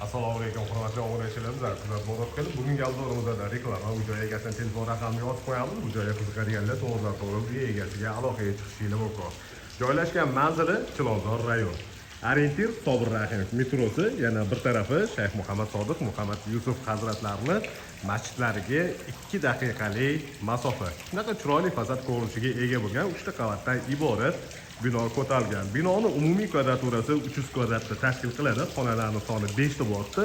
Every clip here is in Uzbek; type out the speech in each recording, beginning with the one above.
Assalomu alaykum, hurmatli obunachilarimiz. Kuzatib kelib, bugungi avzorimizda reklama bu joyga egasin telefon raqamini yozib qo'yamiz. Bu joyga qiziqadiganlar to'g'ridan-to'g'ri egasiga aloqaga chiqishingiz mumkin. Joylashgan manzili Chilonzor rayon. Orientir Sobir Rahimov metrosi, yana bir tarafi Shayx Muhammad Sodiq Muhammad Yusuf hazratlarining masjidlariga 2 daqiqalik masofa. Shunaqa chiroyli fasad ko'rinishiga ega bo'lgan 3 ta qavatdan iborat bino ko'tarilgan. Binoning umumiy kvadraturasi 300 kvadratni tashkil qiladi. Xonalarning soni 5 ta bo'ldi.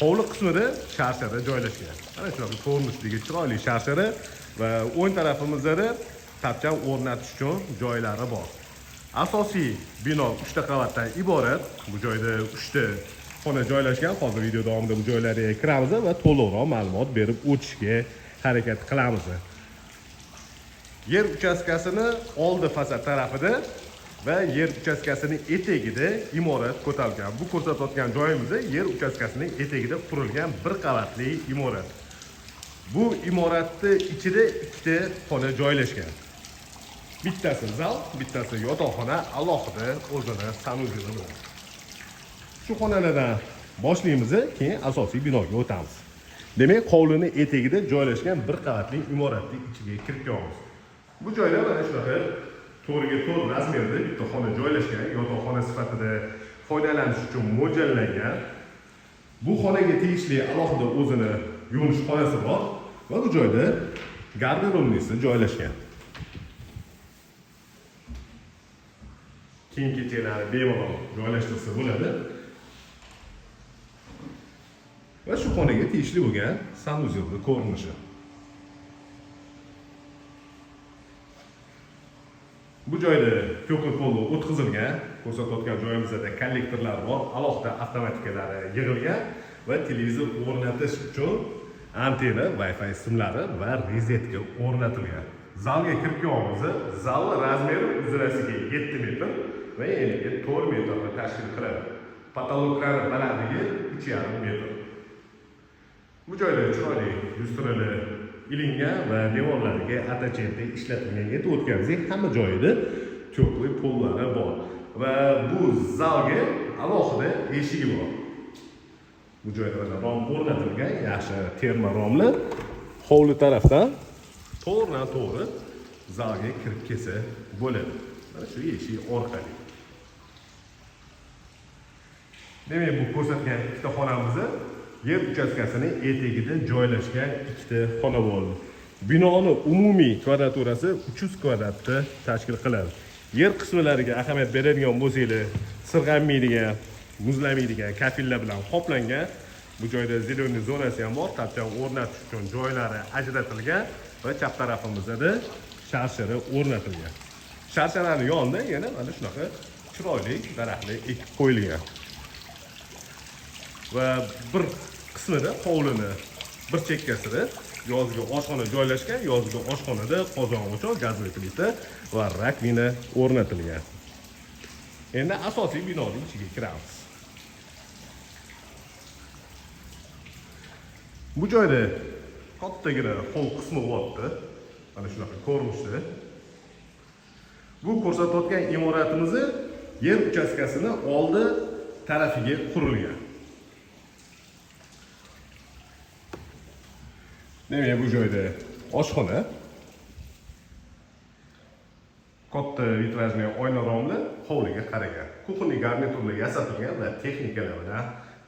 Hovli qismida sharshara joylashgan. Mana shunaqa ko'rinishdagi chiroyli sharshara va o'ng tarafimizda tapcham o'rnatish uchun joylari bor. Asosiy bino 3 ta qavatdan iborat. Bu joyda 3 ta xona joylashgan. Hozir video davomida bu joylarga kiramiz va to'liqroq ma'lumot berib o'tishga harakat qilamiz. Yer uchastkasini oldi fasad tarafida va yer uchastkasining etagida imorat ko'tarilgan. Bu ko'rsatayotgan joyimizda yer uchastkasining etagida qurilgan bir qavatli imorat. Bu imoratning ichida 2 ta xona joylashgan. Bittasi zal, bittasi yotoqxona, alohida o'zini sanuzili bor. Shu xonalardan boshlaymiz, keyin asosiy binoga o'tamiz. Demak, hovlining etagida joylashgan bir qavatli imoratning ichiga kirib kelamiz. Bu joyda mana shunaqa 4x4 razmerda bitta xona joylashgan, yotoqxona sifatida foydalanish uchun mo'ljallangan. Bu xonaga tegishli alohida o'zini yuvinish xonasi bor va bu joyda garderobnisi joylashgan. Kiyim-kechaklarni bemalol joylashtirsa bo'ladi. Va shu xonaga tegishli bo'lgan sanuzelning ko'rinishi. Bu joyda to'qi polni o'tkazilgan, ko'rsatayotgan joyimizda kollektorlar bor, alohida avtomatikalari yig'ilgan va televizor o'rnatish uchun antena, Wi-Fi simlari va rozetka o'rnatilgan. Zalga kirib kelamiz. Zal razmeri uzrasiga 7 metr va eniga 4 metrni tashkil qiladi. Patologlar balandligi 3,5 metr. Bu joyda chiroyli lyustralar ilingan va devorlariga attachenti ishlatilgan. Yetib o'tganingizda hamma joyida to'qli pollari bor va bu zalga alohida eshigi bor. Bu joyda rom o'rnatilgan, yaxshi terma romlar. Hovli tarafdan to'g'ri zalga kirib kelsa bo'ladi. Mana shu eshik orqali. Demak, bu ko'rsatgan ikkita xonamiz yer uchastkasining etagida joylashgan ikkita xona bo'ldi. Binoning umumiy kvadraturasi 300 kvadratni tashkil qiladi. Yer qismlariga ahamiyat beradigan bo'lsangiz, sirg'anmaydigan, muzlamaydigan kafillar bilan qoplangan. Bu joyda zeleniy zonasi ham bor, tapcham o'rnatish uchun joylari ajratilgan va chap tarafimizda sharshara o'rnatilgan. Sharsharaning yonida yana mana shunaqa chiroyli daraxtlar ekib qo'yilgan. Va bir qismida hovlini bir chekkasida yozgi oshxona joylashgan. Yozgi oshxonada qozon o'choq, gazli plita va rakvina o'rnatilgan. Endi asosiy binoning ichiga kiramiz. Bu joyda kattagina hol qismi bo'lyapti. Mana shunaqa ko'rinishda. Bu ko'rsatayotgan imoratimiz yer uchastkasini oldi tarafiga qurilgan. Demak, bu joyda oshxona, katta vitrajli oyna romli hovliga qaragan. Kuxonli garniturlar yasatilgan va texnikalar bilan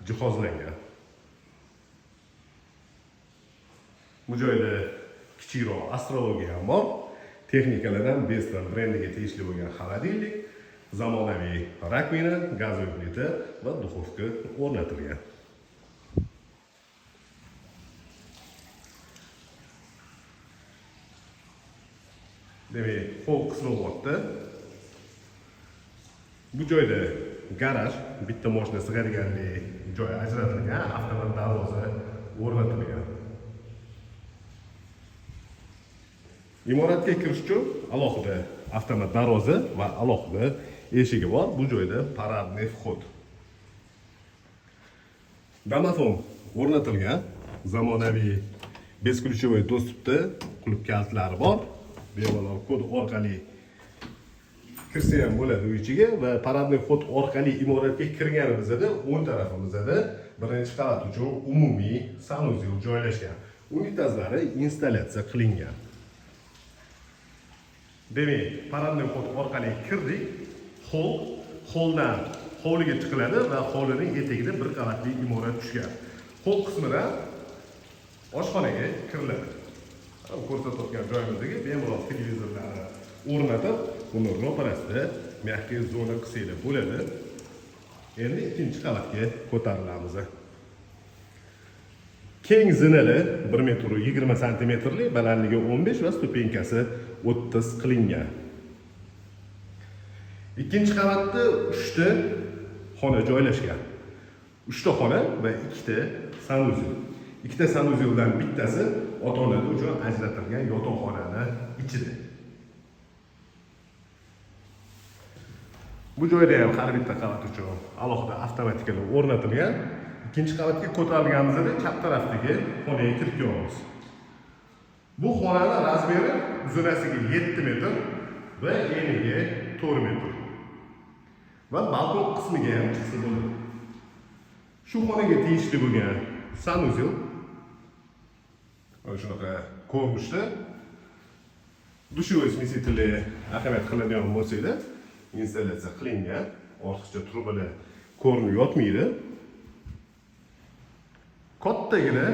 jihozlangan. Bu joyda kichikroq astrologiya ham bor. Texnikalardan Bestron brendiga tegishli bo'lgan xolodilnik, zamonaviy rakvina, gazli plita va duxovka o'rnatilgan. Demak, hol qismi bo'lyapti. Bu joyda garaj, bitta mashina sig'adiganlik joy ajratilgan, avtomat darvoza o'rnatilgan. Imoratga kirish uchun alohida avtomat darvoza va alohida eshigi bor. Bu joyda paradniy vxod. Domofon o'rnatilgan, zamonaviy besключевой доступda qulf kaltlari bor. Bemalol kod orqali kirsa ham bo'ladi uy ichiga va paradniy xod orqali imoratga kirganimizda o'ng tarafimizda birinchi qavat uchun umumiy sanuzel joylashgan. Unitazlari installyatsiya qilingan. Demak, paradniy xod orqali kirdik. Holdan hovliga chiqiladi va hovlining etagida bir qavatli imorat tushgan. Hol qismidan oshxonaga kiriladi. Ko'rsatayotgan joyimizdagi bemalol televizorlarni o'rnatib, buni ro'parasida mehkiy zona qilsak bo'ladi. Endi ikkinchi qavatga ko'tarilamiz. Keng zinali 1 m 20 cm, balandligi 15 va stupenkasi 30 qilingan. Ikkinchi qavatda 3 ta xona joylashgan. 3 ta xona va 2 ta sanuzel. 2 ta sanuzeldan bittasi ota-onalar uchun ajratilgan yotoqxonani ichida. Bu joyda ham har bitta qavat uchun alohida avtomatikalar o'rnatilgan. Ikkinchi qavatga ko'tarilganimizda chap tarafdagi xonaga kirib kelamiz. Bu xonaning razmeri uzunasiga 7 metr va eniga 4 metr. Va balkon qismiga ham chiqsa bo'ladi. Shu xonaga tegishli bo'lgan sanuzel shunaqa ko'rinishda. Dushovoy smetители ahamiyat qiladigan bo'lsa-da, installyatsiya qilingan, ortiqcha trubalar ko'rinib yotmaydi. Kattagina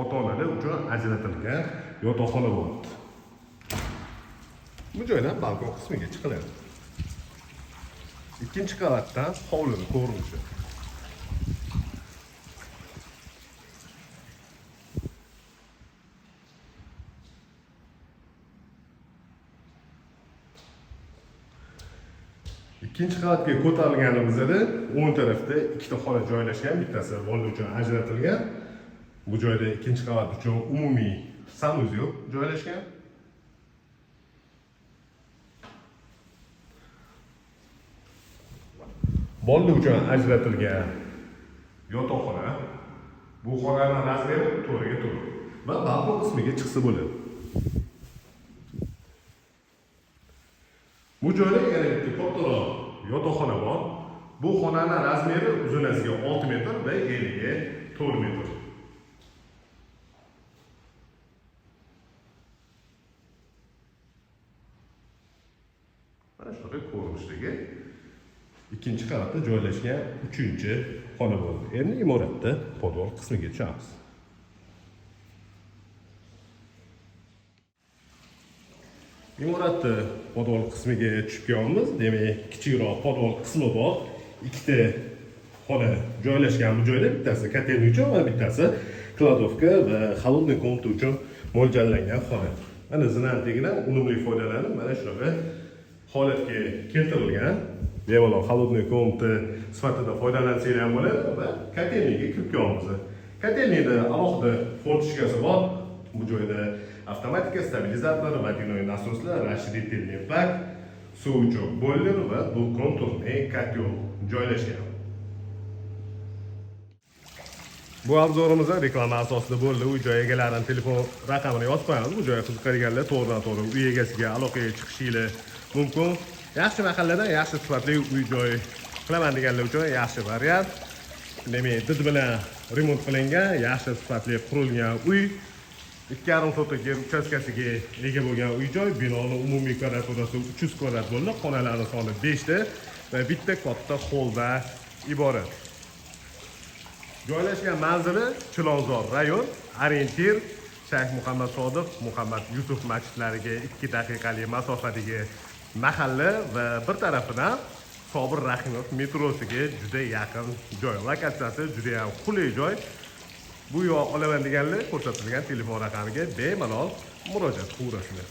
ota-onalar uchun ajratilgan yotoqxona bo'ladi. Bu joydan balkon qismiga chiqiladi. Ikkinchi qavatdan hovlining ko'rinishi. Ikkinchi qavatga ko'tarilganimizda o'ng tarafda 2 ta xona joylashgan, bittasi bola uchun ajratilgan. Bu joyda ikkinchi qavat uchun umumiy sanuzel joylashgan. Bola uchun ajratilgan yotoqxona. Bu xonaning razmeri 4 ga 4 va balkon qismiga chiqsa bo'ladi. Bu joyda yana bitta kattaroq yotoqxona bor. Bu xonaning razmeri uzunasiga 6 metr va eniga 4 metr. Mana shunaqa ko'rinishdagi ikkinchi qavatda joylashgan 3-xona bo'ldi. Endi imoratda podval qismiga tushamiz. Imoratda podval qismiga tushib kelamiz. Demak, kichikroq podval qismi bor. 2 ta xona joylashgan bu joyda, bittasi kotelni uchun va bittasi kladovka va холодный komnata uchun mo'ljallangan xona. Mana zinanligidan unumli foydalanib, mana shunaqa holatga keltirilgan. Bemalol холодный komnata sifatida foydalansanglar ham bo'ladi va kotelniga kirib kelamiz. Kotelnida alohida fortishkasi bor. Bu joyda avtomatika, stabilizator, водяной насосlar, расширительный bak, suvchok boiler va двухконтурный kotel joylashgan. Bu obzorimizda reklama asosida bo'ldi. Uy joy egalarining telefon raqamini yozib qo'yamiz. Bu joyga qiziqadiganlar to'g'ridan-to'g'ri uy egasiga aloqaga chiqishingiz mumkin. Yaxshi mahalladan yaxshi sifatli uy joy qilaman deganlar uchun yaxshi variant. Demak, did bilan remont qilingan, yaxshi sifatli qurilgan uy. 2,5 sotka yer uchastkasiga ega bo'lgan uy joy. Binoning umumiy kvadraturasi 300 kvadrat bo'ldi. Xonalarning soni 5 ta va bitta katta holdan iborat. Joylashgan manzili Chilonzor rayon, orientir Shayx Muhammad Sodiq, Muhammad Yusuf masjidlariga 2 daqiqalik masofadagi mahalla va bir tarafidan Sobir Rahimov metrosiga juda yaqin joy. Lokatsiyasi juda ham qulay joy. Bu yoq olaman deganlar ko'rsatilgan telefon raqamiga bemalol murojaat qilaverasizlar.